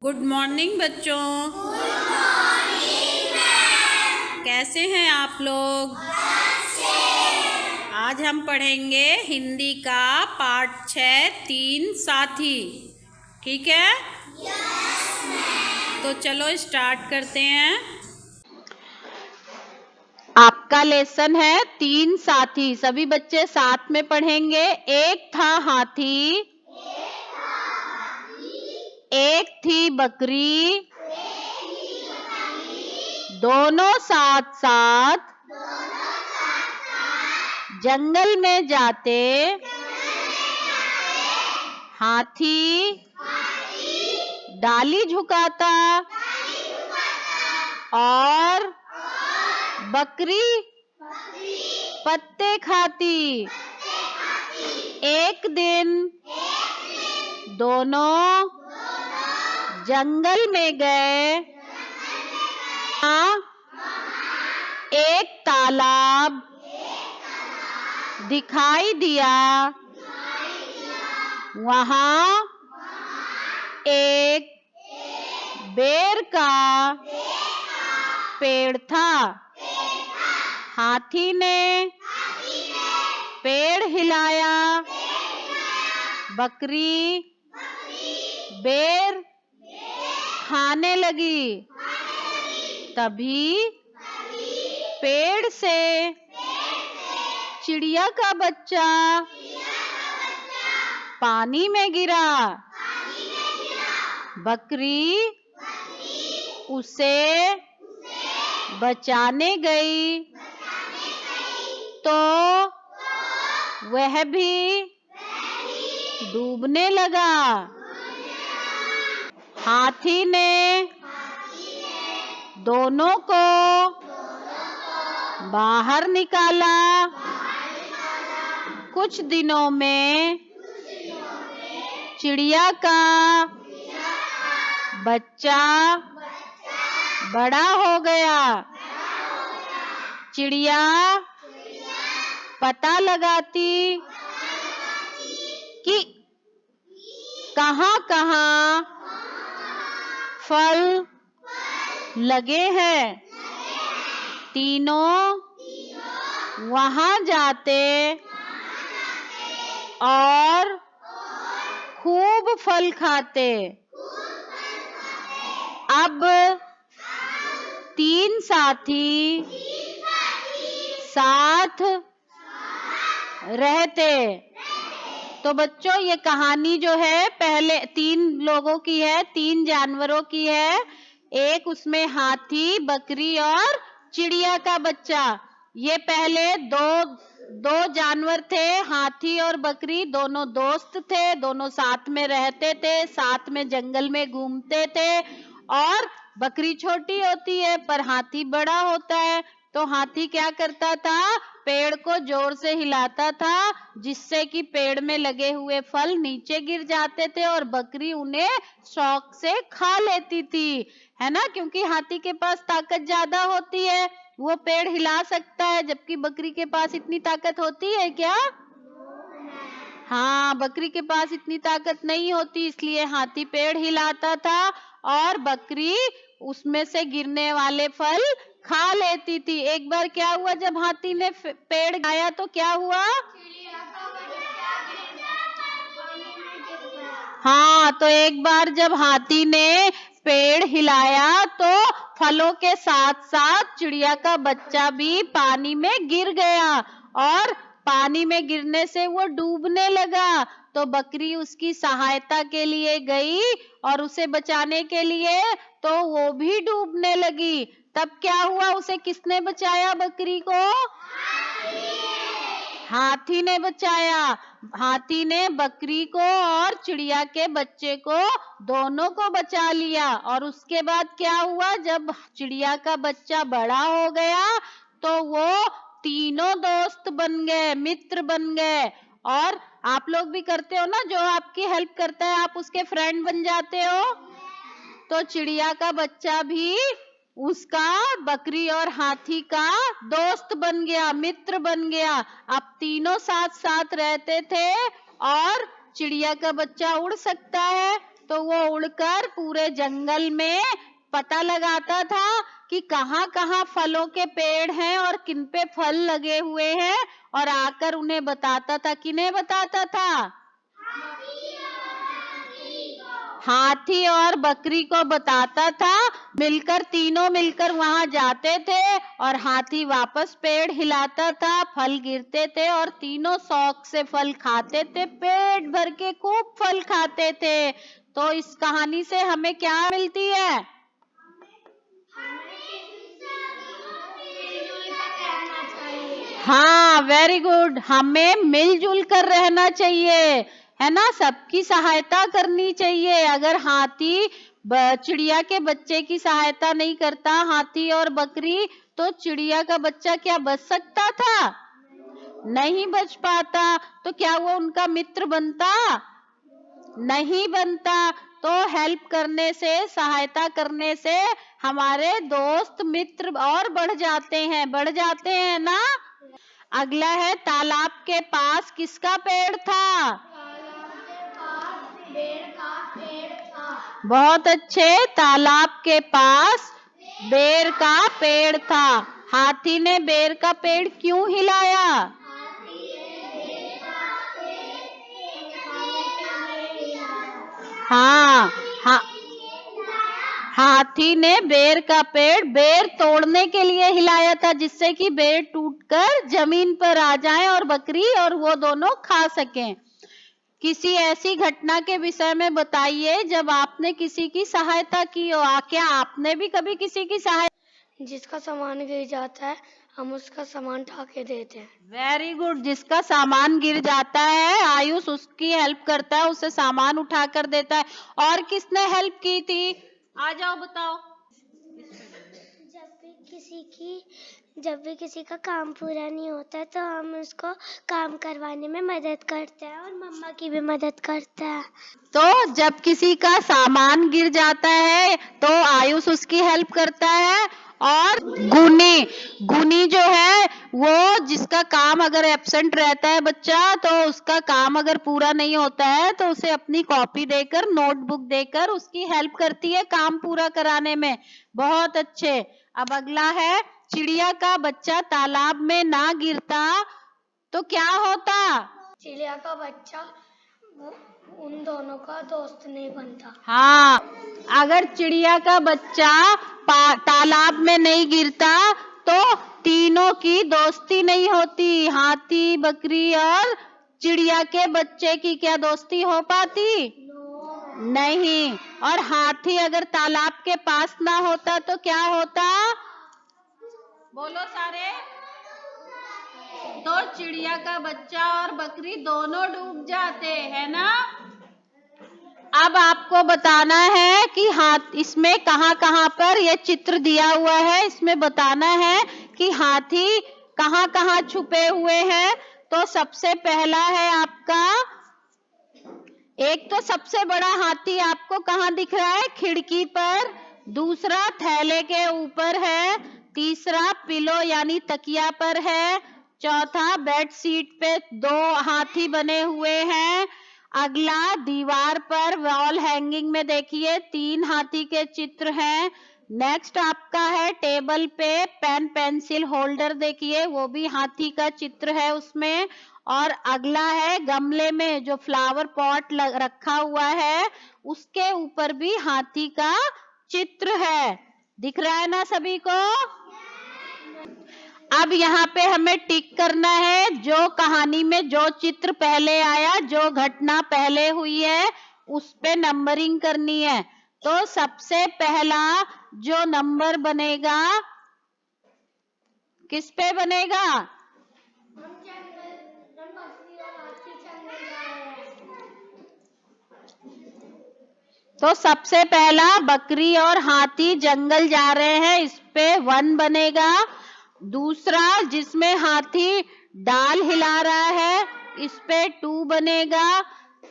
Good morning बच्चों। कैसे हैं आप लोग? आज हम पढ़ेंगे हिंदी का पाठ 6 तीन साथी। ठीक है? तो चलो स्टार्ट करते हैं। आपका लेसन है तीन साथी। सभी बच्चे साथ में पढ़ेंगे। एक था हाथी, एक थी बकरी, दोनों साथ साथ जंगल में जाते। हाथी डाली झुकाता और बकरी पत्ते खाती। एक दिन दोनों जंगल में गए। एक तालाब दिखाई दिया। वहाँ एक बेर का पेड़ था। हाथी ने पेड़ हिलाया। बकरी बेर खाने लगी। तभी पेड़ से चिड़िया का बच्चा पानी में गिरा। बकरी उसे बचाने गई तो वह भी डूबने लगा। हाथी ने दोनों को बाहर निकाला। कुछ दिनों में चिड़िया का बच्चा बड़ा हो गया। चिड़िया पता लगाती कि कहाँ-कहाँ फल लगे हैं। तीनों वहाँ जाते और खूब फल खाते। अब तीन साथी साथ रहते। तो बच्चों ये कहानी जो है पहले तीन लोगों की है, तीन जानवरों की है। एक उसमें हाथी, बकरी और चिड़िया का बच्चा। ये पहले दो जानवर थे, हाथी और बकरी। दोनों दोस्त थे, दोनों साथ में रहते थे, साथ में जंगल में घूमते थे। और बकरी छोटी होती है पर हाथी बड़ा होता है। तो हाथी क्या करता था? पेड़ को जोर से हिलाता था जिससे कि पेड़ में लगे हुए फल नीचे गिर जाते थे और बकरी उन्हें शौक से खा लेती थी, है ना? क्योंकि हाथी के पास ताकत ज्यादा होती है, वो पेड़ हिला सकता है, जबकि बकरी के पास इतनी ताकत होती है क्या? हाँ, बकरी के पास इतनी ताकत नहीं होती, इसलिए हाथी पेड़ हिलाता था और बकरी उसमें से गिरने वाले फल खा लेती थी। एक बार क्या हुआ, जब हाथी ने पेड़ हिलाया तो क्या हुआ? हाँ, तो एक बार जब हाथी ने पेड़ हिलाया तो फलों के साथ साथ चिड़िया का बच्चा भी पानी में गिर गया और पानी में गिरने से वो डूबने लगा। तो बकरी उसकी सहायता के लिए गई और उसे बचाने के लिए, तो वो भी डूबने लगी। तब क्या हुआ? उसे किसने बचाया बकरी को? हाथी ने बचाया। हाथी ने बकरी को और चिड़िया के बच्चे को दोनों को बचा लिया। और उसके बाद क्या हुआ? जब चिड़िया का बच्चा बड़ा हो गया तो वो तीनों दोस्त बन गए, मित्र बन गए। और आप लोग भी करते हो ना, जो आपकी हेल्प करता है आप उसके फ्रेंड बन जाते हो। तो चिड़िया का बच्चा भी उसका बकरी और हाथी का दोस्त बन गया, मित्र बन गया। अब तीनों साथ साथ रहते थे और चिड़िया का बच्चा उड़ सकता है, तो वो उड़कर पूरे जंगल में पता लगाता था कि कहाँ कहाँ फलों के पेड़ हैं और किन पे फल लगे हुए हैं, और आकर उन्हें बताता था। किन्हें बताता था? हाथी और बकरी को बताता था। तीनों मिलकर वहां जाते थे और हाथी वापस पेड़ हिलाता था, फल गिरते थे और तीनों शौक से फल खाते थे, पेट भर के खूब फल खाते थे। तो इस कहानी से हमें क्या मिलती है? हाँ, वेरी गुड। हमें मिलजुल कर रहना चाहिए, है ना, सबकी सहायता करनी चाहिए। अगर हाथी चिड़िया के बच्चे की सहायता नहीं करता, हाथी और बकरी, तो चिड़िया का बच्चा क्या बच सकता था? नहीं बच पाता। तो क्या वो उनका मित्र बनता? नहीं बनता। तो हेल्प करने से, सहायता करने से हमारे दोस्त मित्र और बढ़ जाते हैं ना। अगला है, तालाब के पास किसका पेड़ था? बेर का पेड़ था। बहुत अच्छे, तालाब के पास बेर का पेड़ था। हाथी ने बेर का पेड़ क्यों हिलाया? हाँ, हाँ, हाथी ने बेर का पेड़ बेर तोड़ने के लिए हिलाया था, जिससे कि बेर टूटकर जमीन पर आ जाए और बकरी और वो दोनों खा सकें। किसी ऐसी घटना के विषय में बताइए जब आपने किसी की सहायता की हो। क्या आपने भी कभी किसी की सहायता? जिसका सामान गिर जाता है हम उसका सामान उठा के देते हैं। Very good. जिसका सामान गिर जाता है आयुष उसकी हेल्प करता है, उसे सामान उठा कर देता है। और किसने हेल्प की थी? आ जाओ बताओ। जब भी किसी का काम पूरा नहीं होता है तो हम उसको काम करवाने में मदद करते हैं और मम्मा की भी मदद करते हैं। तो जब किसी का सामान गिर जाता है तो आयुष उसकी हेल्प करता है। और गुनी जो है वो, जिसका काम अगर एब्सेंट रहता है बच्चा, तो उसका काम अगर पूरा नहीं होता है तो उसे अपनी कॉपी देकर, नोटबुक देकर उसकी हेल्प करती है काम पूरा कराने में। बहुत अच्छे। अब अगला है, चिड़िया का बच्चा तालाब में ना गिरता तो क्या होता? चिड़िया का बच्चा उन दोनों का दोस्त नहीं बनता। हाँ, अगर चिड़िया का बच्चा तालाब में नहीं गिरता तो तीनों की दोस्ती नहीं होती। हाथी, बकरी और चिड़िया के बच्चे की क्या दोस्ती हो पाती? नहीं। और हाथी अगर तालाब के पास ना होता तो क्या होता? बोलो सारे। तो चिड़िया का बच्चा और बकरी दोनों डूब जाते हैं ना। अब आपको बताना है कि इसमें कहाँ कहाँ पर ये चित्र दिया हुआ है, इसमें बताना है कि हाथी कहाँ कहाँ छुपे हुए हैं। तो सबसे पहला है आपका, एक तो सबसे बड़ा हाथी आपको कहाँ दिख रहा है? खिड़की पर। दूसरा थैले के ऊपर है। तीसरा पिलो यानी तकिया पर है। चौथा बेड शीट पे दो हाथी बने हुए हैं। अगला दीवार पर वॉल हैंगिंग में देखिए 3 हाथी के चित्र हैं। नेक्स्ट आपका है टेबल पे पेन पेंसिल होल्डर, देखिए वो भी हाथी का चित्र है उसमें। और अगला है गमले में जो फ्लावर पॉट रखा हुआ है, उसके ऊपर भी हाथी का चित्र है। दिख रहा है ना सभी को? अब यहाँ पे हमें टिक करना है, जो कहानी में जो चित्र पहले आया, जो घटना पहले हुई है, उस पे नंबरिंग करनी है। तो सबसे पहला जो नंबर बनेगा किस पे बनेगा? तो सबसे पहला बकरी और हाथी जंगल जा रहे हैं, इस पे 1 बनेगा। दूसरा जिसमें हाथी डाल हिला रहा है, इस पे 2 बनेगा।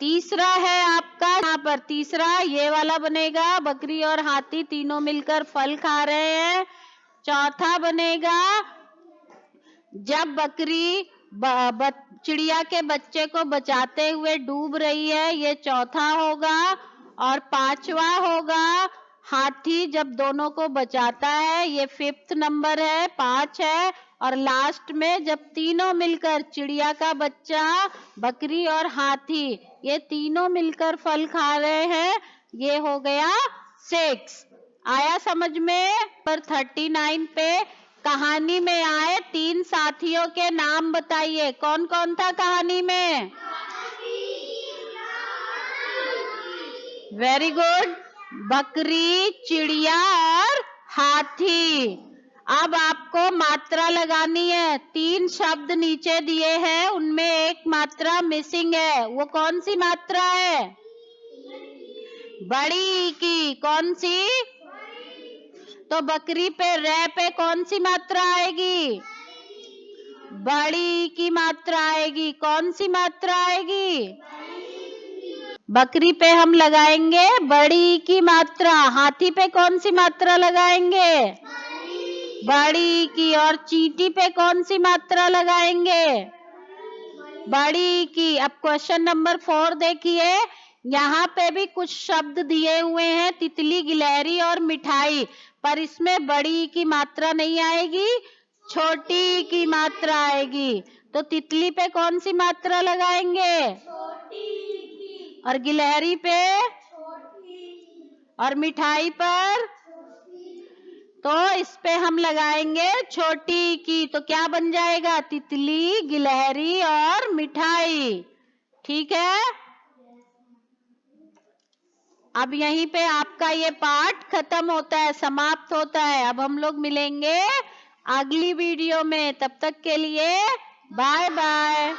तीसरा है आपका यहाँ पर, तीसरा ये वाला बनेगा, बकरी और हाथी तीनों मिलकर फल खा रहे हैं। चौथा बनेगा जब बकरी चिड़िया के बच्चे को बचाते हुए डूब रही है, ये चौथा होगा। और पांचवा होगा हाथी जब दोनों को बचाता है, ये 5th नंबर है, 5 है। और लास्ट में जब तीनों मिलकर, चिड़िया का बच्चा, बकरी और हाथी, ये तीनों मिलकर फल खा रहे हैं, ये हो गया 6। आया समझ में? पर 39 पे कहानी में आए 3 साथियों के नाम बताइए। कौन कौन था कहानी में? Very good. बकरी, चिड़िया और हाथी। अब आपको मात्रा लगानी है। 3 शब्द नीचे दिए हैं, उनमें एक मात्रा मिसिंग है। वो कौन सी मात्रा है? बड़ी की। कौन सी? तो बकरी पे रे पे कौन सी मात्रा आएगी? बड़ी की मात्रा आएगी। कौन सी मात्रा आएगी? बकरी पे हम लगाएंगे बड़ी की मात्रा। हाथी पे कौन सी मात्रा लगाएंगे? बड़ी की। और चींटी पे कौन सी मात्रा लगाएंगे? बड़ी की। अब क्वेश्चन नंबर 4 देखिए, यहाँ पे भी कुछ शब्द दिए हुए हैं, तितली, गिलहरी और मिठाई, पर इसमें बड़ी की मात्रा नहीं आएगी, छोटी की मात्रा आएगी। तो तितली पे कौन सी मात्रा लगाएंगे? और गिलहरी पे? और मिठाई पर? तो इस पे हम लगाएंगे छोटी की। तो क्या बन जाएगा? तितली, गिलहरी और मिठाई। ठीक है। अब यहीं पे आपका ये पाठ खत्म होता है, समाप्त होता है। अब हम लोग मिलेंगे अगली वीडियो में। तब तक के लिए बाय बाय।